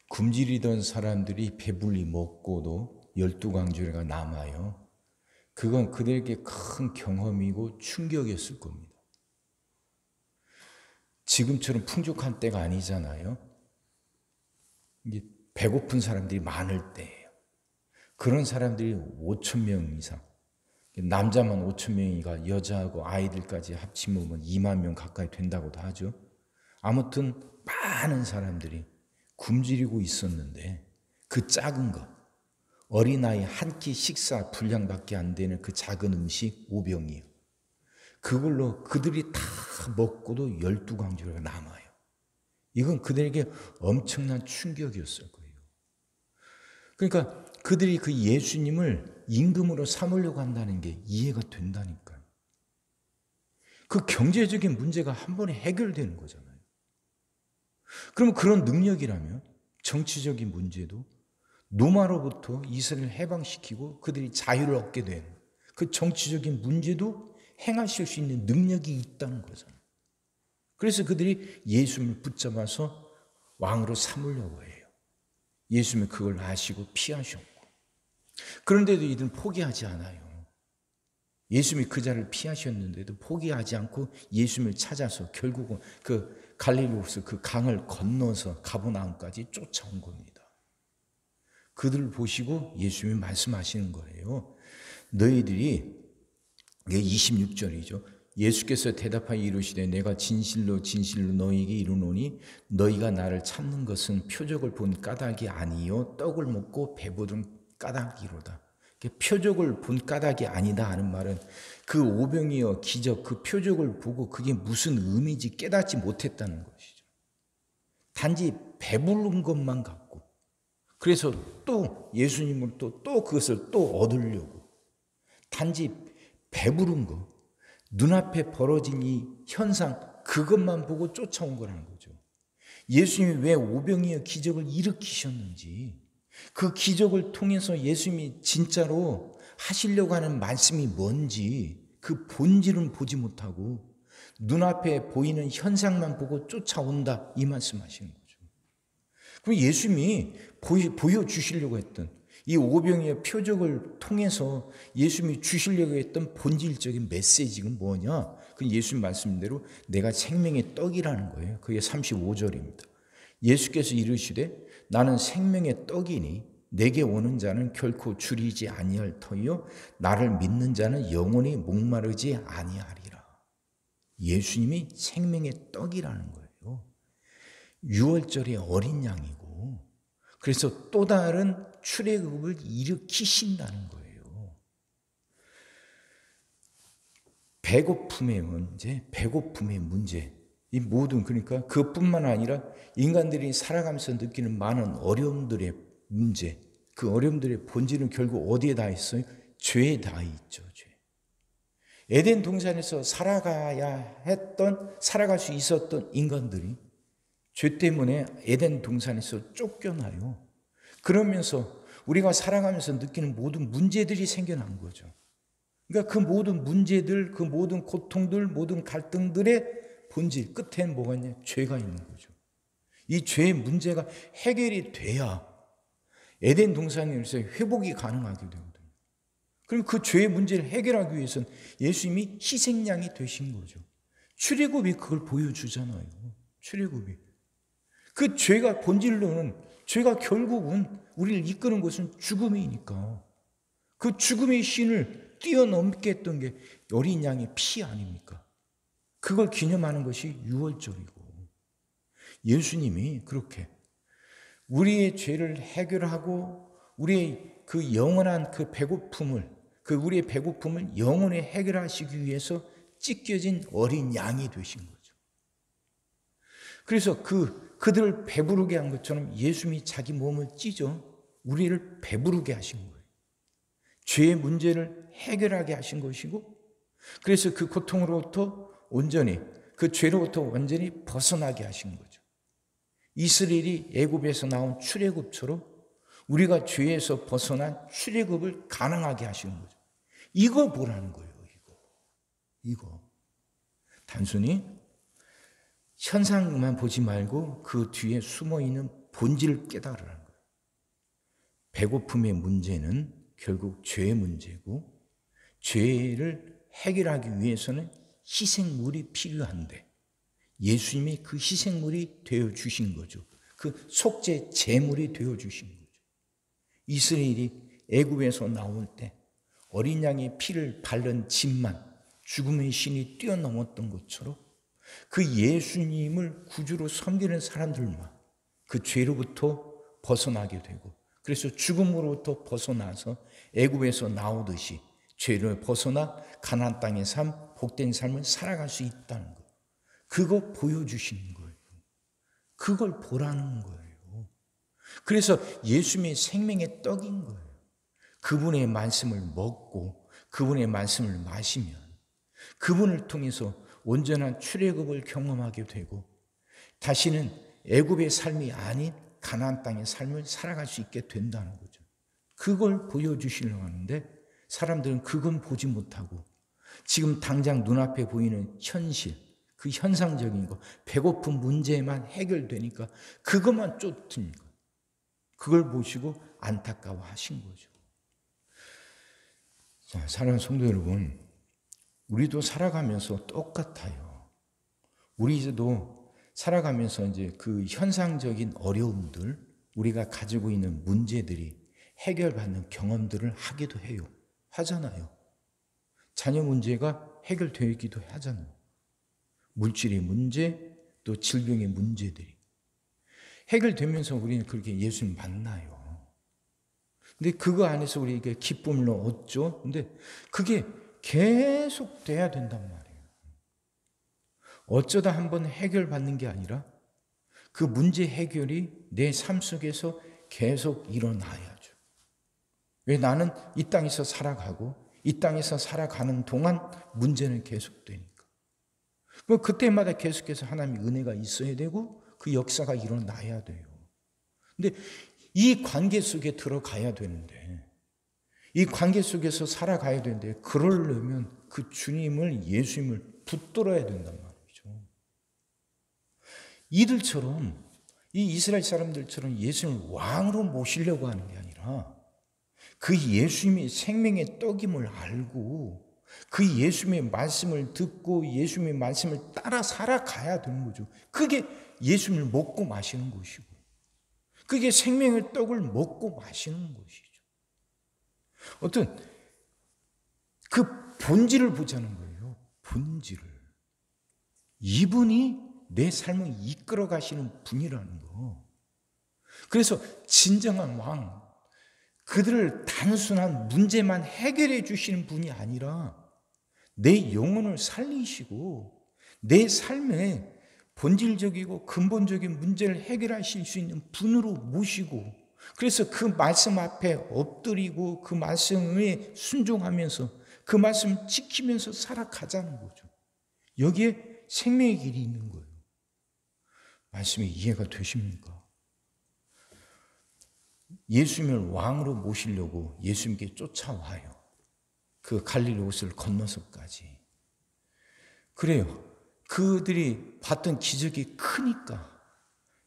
굶주리던 사람들이 배불리 먹고도 12강주례가 남아요. 그건 그들에게 큰 경험이고 충격이었을 겁니다. 지금처럼 풍족한 때가 아니잖아요. 이게 배고픈 사람들이 많을 때예요. 그런 사람들이 5천 명 이상, 남자만 5천 명이가 여자하고 아이들까지 합치면 2만 명 가까이 된다고도 하죠. 아무튼 많은 사람들이 굶주리고 있었는데 그 작은 것, 어린아이 한 끼 식사 분량밖에 안 되는 그 작은 음식 5병이에요. 그걸로 그들이 다 먹고도 12강주례가 남아요. 이건 그들에게 엄청난 충격이었을 거예요. 그러니까 그들이 그 예수님을 임금으로 삼으려고 한다는 게 이해가 된다니까요. 그 경제적인 문제가 한 번에 해결되는 거잖아요. 그럼 그런 능력이라면 정치적인 문제도 로마로부터 이스라엘을 해방시키고 그들이 자유를 얻게 된 그 정치적인 문제도 행하실 수 있는 능력이 있다는 거잖아요. 그래서 그들이 예수님을 붙잡아서 왕으로 삼으려고 해요. 예수님은 그걸 아시고 피하셨고, 그런데도 이들은 포기하지 않아요. 예수님이 그 자를 피하셨는데도 포기하지 않고 예수님을 찾아서 결국은 그 갈릴리로서 그 강을 건너서 가버나움까지 쫓아온 겁니다. 그들을 보시고 예수님이 말씀하시는 거예요. 너희들이, 이게 26절이죠. 예수께서 대답하여 이르시되 내가 진실로 진실로 너희에게 이르노니 너희가 나를 찾는 것은 표적을 본 까닭이 아니요 떡을 먹고 배부른 까닭이로다. 표적을 본 까닭이 아니다 하는 말은 그 오병이어 기적, 그 표적을 보고 그게 무슨 의미인지 깨닫지 못했다는 것이죠. 단지 배부른 것만 갖고, 그래서 또 예수님을 또 그것을 또 얻으려고, 단지 배부른 것, 눈앞에 벌어진 이 현상, 그것만 보고 쫓아온 거라는 거죠. 예수님이 왜 오병이어 기적을 일으키셨는지, 그 기적을 통해서 예수님이 진짜로 하시려고 하는 말씀이 뭔지 그 본질은 보지 못하고 눈앞에 보이는 현상만 보고 쫓아온다, 이 말씀하시는 거죠. 그럼 예수님이 보여주시려고 했던 이 오병이어 표적을 통해서 예수님이 주시려고 했던 본질적인 메시지가 뭐냐? 그 예수님 말씀대로 내가 생명의 떡이라는 거예요. 그게 35절입니다. 예수께서 이르시되 나는 생명의 떡이니 내게 오는 자는 결코 줄이지 아니할 터이요 나를 믿는 자는 영원히 목마르지 아니하리라. 예수님이 생명의 떡이라는 거예요. 6월절의 어린 양이고, 그래서 또 다른 출애굽을 일으키신다는 거예요. 배고픔의 문제, 이 모든, 그러니까 그뿐만 아니라 인간들이 살아가면서 느끼는 많은 어려움들의 문제, 그 어려움들의 본질은 결국 어디에 다 있어요? 죄에 다 있죠. 죄. 에덴 동산에서 살아갈 수 있었던 인간들이 죄 때문에 에덴 동산에서 쫓겨나요. 그러면서 우리가 살아가면서 느끼는 모든 문제들이 생겨난 거죠. 그러니까 그 모든 문제들, 그 모든 고통들, 모든 갈등들의 본질 끝에는 뭐가 있냐? 죄가 있는 거죠. 이 죄의 문제가 해결이 돼야 에덴 동산에서 회복이 가능하게 되거든요. 그럼 그 죄의 문제를 해결하기 위해서는 예수님이 희생양이 되신 거죠. 출애굽이 그걸 보여주잖아요. 출애굽이. 그 죄가 본질로는, 죄가 결국은 우리를 이끄는 것은 죽음이니까 그 죽음의 신을 뛰어넘게 했던 게 어린 양의 피 아닙니까? 그걸 기념하는 것이 유월절이고, 예수님이 그렇게 우리의 죄를 해결하고 우리의 그 영원한 그 배고픔을, 우리의 배고픔을 영원히 해결하시기 위해서 찢겨진 어린 양이 되신 거죠. 그래서 그들을 배부르게 한 것처럼 예수님이 자기 몸을 찢어 우리를 배부르게 하신 거예요. 죄의 문제를 해결하게 하신 것이고, 그래서 그 고통으로부터 온전히, 그 죄로부터 완전히 벗어나게 하신 거죠. 이스라엘이 애굽에서 나온 출애굽처럼 우리가 죄에서 벗어난 출애굽을 가능하게 하시는 거죠. 이거 보라는 거예요. 이거. 단순히 현상만 보지 말고 그 뒤에 숨어있는 본질을 깨달으라는 거예요. 배고픔의 문제는 결국 죄의 문제고, 죄를 해결하기 위해서는 희생물이 필요한데 예수님이 그 희생물이 되어주신 거죠. 그 속죄 제물이 되어주신 거죠. 이스라엘이 애굽에서 나올 때 어린 양의 피를 바른 집만 죽음의 신이 뛰어넘었던 것처럼 그 예수님을 구주로 섬기는 사람들만 그 죄로부터 벗어나게 되고, 그래서 죽음으로부터 벗어나서 애굽에서 나오듯이 죄를 벗어나 가나안 땅의 삶, 복된 삶을 살아갈 수 있다는 거. 그거 보여주시는 거예요. 그걸 보라는 거예요. 그래서 예수님의 생명의 떡인 거예요. 그분의 말씀을 먹고 그분의 말씀을 마시면 그분을 통해서 온전한 출애굽을 경험하게 되고 다시는 애굽의 삶이 아닌 가나안 땅의 삶을 살아갈 수 있게 된다는 거죠. 그걸 보여주시려고 하는데 사람들은 그건 보지 못하고 지금 당장 눈앞에 보이는 현실, 그 현상적인 거, 배고픈 문제만 해결되니까 그것만 쫓는 거예요. 그걸 보시고 안타까워하신 거죠. 자, 사랑하는 성도 여러분, 우리도 살아가면서 똑같아요. 우리도 살아가면서 이제 그 현상적인 어려움들, 우리가 가지고 있는 문제들이 해결받는 경험들을 하기도 해요. 하잖아요. 자녀 문제가 해결되기도 하잖아요. 물질의 문제, 또 질병의 문제들이 해결되면서 우리는 그렇게 예수님 만나요. 근데 그거 안에서 우리에게 기쁨을 얻죠. 근데 그게 계속 돼야 된단 말이에요. 어쩌다 한번 해결받는 게 아니라 그 문제 해결이 내 삶 속에서 계속 일어나야죠. 왜? 나는 이 땅에서 살아가고 이 땅에서 살아가는 동안 문제는 계속되니까. 그때마다 계속해서 하나님의 은혜가 있어야 되고 그 역사가 일어나야 돼요. 근데 이 관계 속에 들어가야 되는데, 이 관계 속에서 살아가야 되는데, 그러려면 그 주님을, 예수님을 붙들어야 된단 말이죠. 이들처럼, 이 이스라엘 사람들처럼 예수님을 왕으로 모시려고 하는 게 아니라 그 예수님이 생명의 떡임을 알고 그 예수님의 말씀을 듣고 예수님의 말씀을 따라 살아가야 되는 거죠. 그게 예수님을 먹고 마시는 것이고, 그게 생명의 떡을 먹고 마시는 것이죠. 어떤 그 본질을 보자는 거예요. 본질을. 이분이 내 삶을 이끌어 가시는 분이라는 거. 그래서 진정한 왕, 그들을 단순한 문제만 해결해 주시는 분이 아니라 내 영혼을 살리시고 내 삶에 본질적이고 근본적인 문제를 해결하실 수 있는 분으로 모시고, 그래서 그 말씀 앞에 엎드리고 그 말씀에 순종하면서 그 말씀 지키면서 살아가자는 거죠. 여기에 생명의 길이 있는 거예요. 말씀이 이해가 되십니까? 예수님을 왕으로 모시려고 예수님께 쫓아와요. 그 갈릴리 호수를 건너서까지. 그래요. 그들이 봤던 기적이 크니까,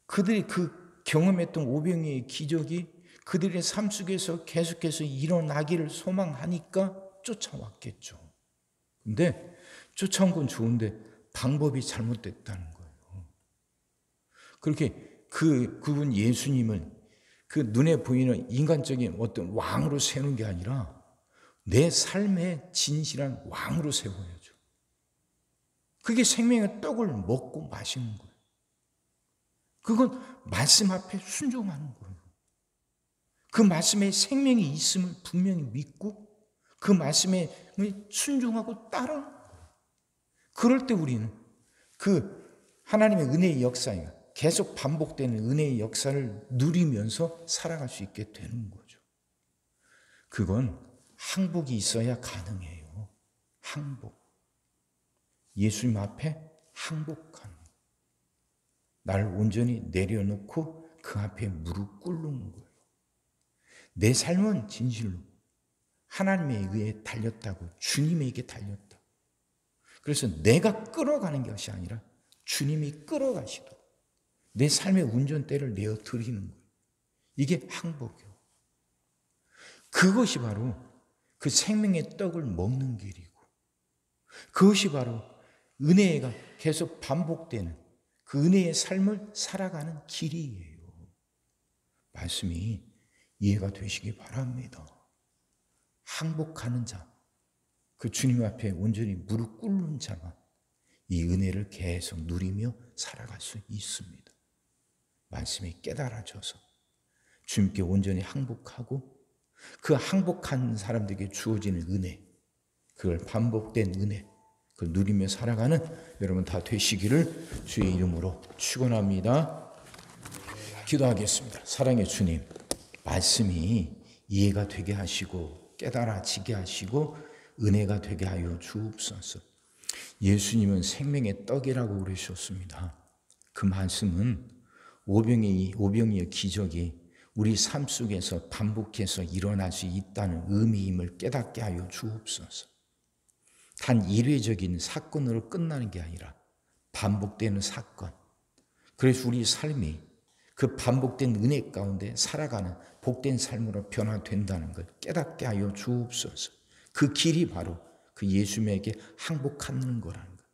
그들이 그 경험했던 오병이의 기적이 그들의 삶 속에서 계속해서 일어나기를 소망하니까 쫓아왔겠죠. 근데 쫓아온 건 좋은데 방법이 잘못됐다는 거예요. 그렇게 그분 예수님을 그 눈에 보이는 인간적인 어떤 왕으로 세우는 게 아니라 내 삶의 진실한 왕으로 세워야죠. 그게 생명의 떡을 먹고 마시는 거예요. 그건 말씀 앞에 순종하는 거예요. 그 말씀에 생명이 있음을 분명히 믿고 그 말씀에 순종하고 따르는 거예요. 그럴 때 우리는 그 하나님의 은혜의 역사에 계속 반복되는 은혜의 역사를 누리면서 살아갈 수 있게 되는 거죠. 그건 항복이 있어야 가능해요. 항복. 예수님 앞에 항복하는 거예요. 나를 온전히 내려놓고 그 앞에 무릎 꿇는 거예요. 내 삶은 진실로 하나님에 의해 달렸다고, 주님에게 달렸다. 그래서 내가 끌어가는 것이 아니라 주님이 끌어가시도록, 내 삶의 운전대를 내어 드리는 거예요. 이게 항복이요. 그것이 바로 그 생명의 떡을 먹는 길이고, 그것이 바로 은혜가 계속 반복되는 그 은혜의 삶을 살아가는 길이에요. 말씀이 이해가 되시기 바랍니다. 항복하는 자, 그 주님 앞에 온전히 무릎 꿇는 자만 이 은혜를 계속 누리며 살아갈 수 있습니다. 말씀이 깨달아져서 주님께 온전히 항복하고, 그 항복한 사람들에게 주어지는 은혜, 그걸 반복된 은혜, 그걸 누리며 살아가는 여러분 다 되시기를 주의 이름으로 축원합니다. 기도하겠습니다. 사랑의 주님, 말씀이 이해가 되게 하시고 깨달아지게 하시고 은혜가 되게 하여 주옵소서. 예수님은 생명의 떡이라고 그러셨습니다. 그 말씀은 오병이의 기적이 우리 삶 속에서 반복해서 일어날 수 있다는 의미임을 깨닫게 하여 주옵소서. 단 일회적인 사건으로 끝나는 게 아니라 반복되는 사건, 그래서 우리 삶이 그 반복된 은혜 가운데 살아가는 복된 삶으로 변화된다는 걸 깨닫게 하여 주옵소서. 그 길이 바로 그 예수님에게 항복하는 거라는 것.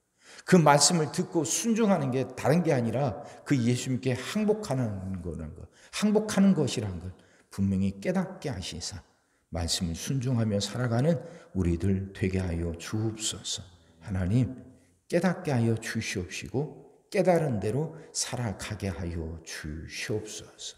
그 말씀을 듣고 순종하는 게 다른 게 아니라 그 예수님께 항복하는 거라는 것. 항복하는 것이라는 걸 분명히 깨닫게 하시사 말씀을 순종하며 살아가는 우리들 되게 하여 주옵소서. 하나님, 깨닫게 하여 주시옵시고 깨달은 대로 살아가게 하여 주시옵소서.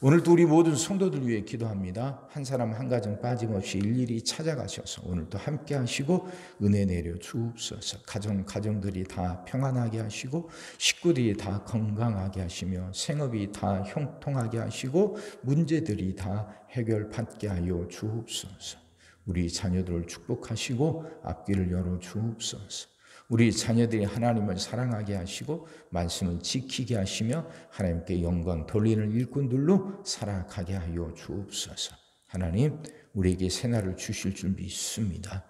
오늘도 우리 모든 성도들 위해 기도합니다. 한 사람 한 가정 빠짐없이 일일이 찾아가셔서 오늘도 함께 하시고 은혜 내려 주옵소서. 가정들이 다 평안하게 하시고 식구들이 다 건강하게 하시며 생업이 다 형통하게 하시고 문제들이 다 해결받게 하여 주옵소서. 우리 자녀들을 축복하시고 앞길을 열어 주옵소서. 우리 자녀들이 하나님을 사랑하게 하시고 말씀을 지키게 하시며 하나님께 영광 돌리는 일꾼들로 살아가게 하여 주옵소서. 하나님, 우리에게 새날을 주실 줄 믿습니다.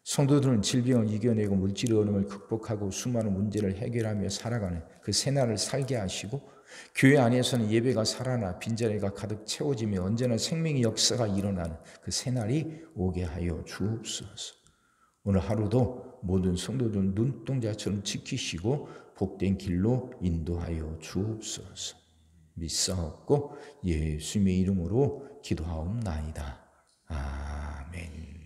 성도들은 질병을 이겨내고 물질의 어려움을 극복하고 수많은 문제를 해결하며 살아가는 그 새날을 살게 하시고, 교회 안에서는 예배가 살아나 빈자리가 가득 채워지며 언제나 생명의 역사가 일어나는 그 새날이 오게 하여 주옵소서. 오늘 하루도 모든 성도들 눈동자처럼 지키시고 복된 길로 인도하여 주옵소서. 믿사옵고 예수님의 이름으로 기도하옵나이다. 아멘.